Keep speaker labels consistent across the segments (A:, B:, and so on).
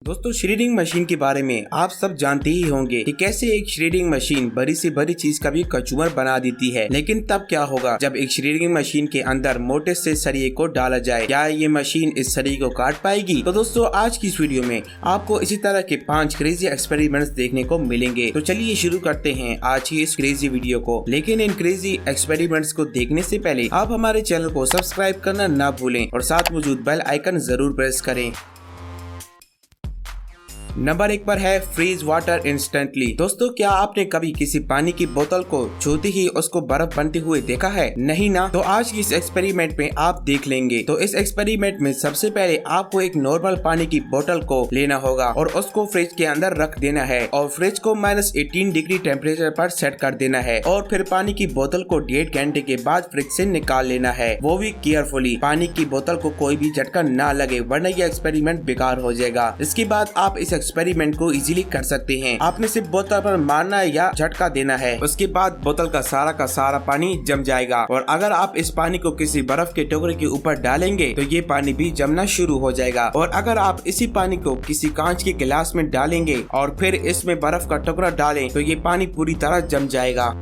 A: दोस्तों shredding machine के बारे में आप सब जानते ही होंगे कि कैसे एक श्रेडिंग मशीन बड़ी से बड़ी चीज का भी कचूमर बना देती है। लेकिन तब क्या होगा जब एक श्रेडिंग मशीन के अंदर मोटे से सरिये को डाला जाए, क्या ये मशीन इस सरिये को काट पाएगी? तो दोस्तों आज की इस वीडियो में आपको इसी तरह के 5 क्रेजी एक्सपेरिमेंट्स देखने को मिलेंगे। तो चलिए शुरू करते हैं आज की इस क्रेजी वीडियो को। लेकिन इन क्रेजी एक्सपेरिमेंट्स को देखने से पहले आप हमारे चैनल को सब्सक्राइब करना ना भूलें और साथ मौजूद बेल आइकन जरूर प्रेस करें। नंबर 1 पर है फ्रीज वाटर इंस्टेंटली। दोस्तों क्या आपने कभी किसी पानी की बोतल को छूते ही उसको बर्फ बनते हुए देखा है? नहीं ना? तो आज की इस एक्सपेरिमेंट में आप देख लेंगे। तो इस एक्सपेरिमेंट में सबसे पहले आपको एक नॉर्मल पानी की बोतल को लेना होगा और उसको फ्रिज के अंदर रख देना है और फ्रिज को -18 डिग्री टेम्परेचर पर सेट कर देना है और फिर पानी की बोतल को 1.5 घंटे के बाद फ्रिज से निकाल लेना है, वो भी केयरफुली। पानी की बोतल को कोई भी झटका ना लगे वरना ये एक्सपेरिमेंट बेकार हो जाएगा। इसके बाद आप इस एक्सपेरिमेंट को इजीली कर सकते हैं। आपने सिर्फ बोतल पर मारना है या झटका देना है, उसके बाद बोतल का सारा पानी जम जाएगा। और अगर आप इस पानी को किसी बर्फ के टुकड़े के ऊपर डालेंगे तो ये पानी भी जमना शुरू हो जाएगा। और अगर आप इसी पानी को किसी कांच के गिलास में डालेंगे और फिर इसमें बर्फ का टुकड़ा डालें तो ये पानी पूरी तरह जम जाएगा।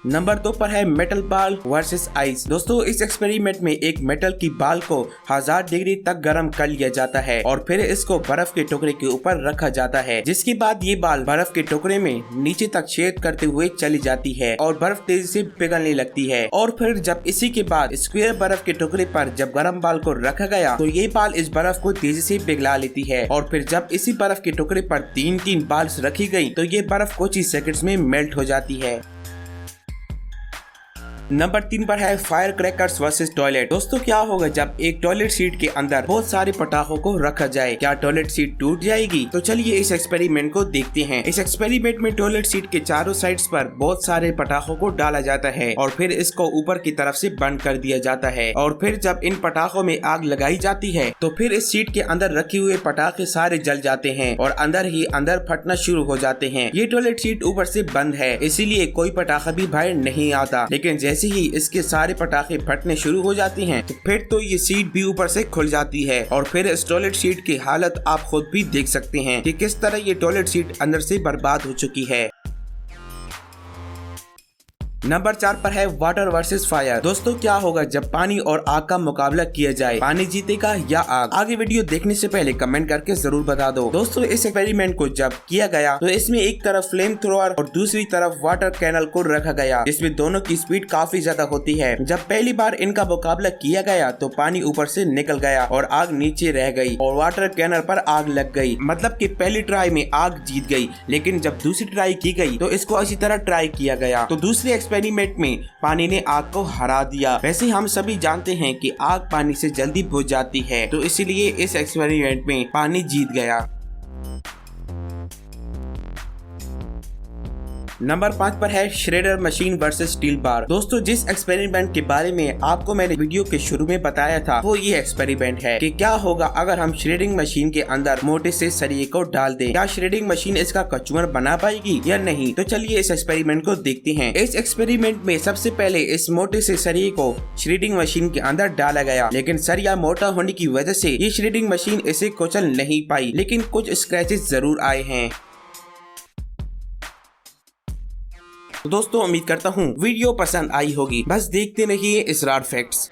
A: नंबर 2 पर है मेटल बॉल वर्सेस आइस। दोस्तों इस एक्सपेरिमेंट में एक मेटल की बॉल को 1000 डिग्री तक गर्म कर लिया जाता है और फिर इसको बर्फ के टुकड़े के ऊपर रखा जाता है, जिसके बाद ये बॉल बर्फ के टुकड़े में नीचे तक छेद करते हुए चली जाती है और बर्फ तेजी से पिघलने लगती है। और फिर जब इसी के बाद स्क्वायर बर्फ के टुकड़े पर जब गर्म बॉल को रखा गया तो ये बॉल इस बर्फ को तेजी से पिघला लेती है। और फिर जब इसी बर्फ के टुकड़े पर 3-3 बॉल्स रखी गयी तो ये बर्फ कुछ ही सेकंड्स में मेल्ट हो जाती है। नंबर 3 पर है फायर क्रैकर्स वर्सेस टॉयलेट। दोस्तों क्या होगा जब एक टॉयलेट सीट के अंदर बहुत सारे पटाखों को रखा जाए, क्या टॉयलेट सीट टूट जाएगी? तो चलिए इस एक्सपेरिमेंट को देखते हैं। इस एक्सपेरिमेंट में टॉयलेट सीट के चारों साइड्स पर बहुत सारे पटाखों को डाला जाता है और फिर इसको ऊपर की तरफ से बंद कर दिया जाता है। और फिर जब इन पटाखों में आग लगाई जाती है तो फिर इस सीट के अंदर रखे हुए पटाखे सारे जल जाते हैं और अंदर ही अंदर फटना शुरू हो जाते हैं। ये टॉयलेट सीट ऊपर से बंद है, इसीलिए कोई पटाखा भी बाहर नहीं आता। लेकिन जैसे ही इसके सारे पटाखे फटने शुरू हो जाते हैं तो फिर तो ये सीट भी ऊपर से खुल जाती है और फिर इस टॉयलेट सीट की हालत आप खुद भी देख सकते हैं कि किस तरह ये टॉयलेट सीट अंदर से बर्बाद हो चुकी है। नंबर 4 पर है वाटर वर्सेस फायर। दोस्तों क्या होगा जब पानी और आग का मुकाबला किया जाए, पानी जीतेगा या आग? आगे वीडियो देखने से पहले कमेंट करके जरूर बता दो। दोस्तों इस एक्सपेरिमेंट को जब किया गया तो इसमें एक तरफ फ्लेम थ्रोअर और दूसरी तरफ वाटर कैनल को रखा गया, जिसमें दोनों की स्पीड काफी ज्यादा होती है। जब पहली बार इनका मुकाबला किया गया तो पानी ऊपर से निकल गया और आग नीचे रह गई और वाटर कैनल पर आग लग गई। मतलब कि पहली ट्राई में आग जीत गई, लेकिन जब दूसरी ट्राई की गई तो इसको इसी तरह ट्राई किया गया तो दूसरे एक्सपेरिमेंट में पानी ने आग को हरा दिया। वैसे हम सभी जानते हैं कि आग पानी से जल्दी बुझ जाती है, तो इसीलिए इस एक्सपेरिमेंट में पानी जीत गया। नंबर 5 पर है shredder machine versus steel bar. दोस्तों जिस एक्सपेरिमेंट के बारे में आपको मैंने वीडियो के शुरू में बताया था वो ये एक्सपेरिमेंट है कि क्या होगा अगर हम श्रेडिंग मशीन के अंदर मोटे से सरिये को डाल दें, क्या श्रेडिंग मशीन इसका कचूमर बना पाएगी या नहीं? तो चलिए इस एक्सपेरिमेंट को देखते हैं। इस एक्सपेरिमेंट में सबसे पहले इस मोटे से सरिये को श्रेडिंग मशीन के अंदर डाला गया, लेकिन सरिया मोटा होने की वजह से ये श्रेडिंग मशीन इसे कुचल नहीं पाई, लेकिन कुछ स्क्रैचेस जरूर आए हैं। तो दोस्तों उम्मीद करता हूँ वीडियो पसंद आई होगी। बस देखते रहिए इसरार फैक्ट्स।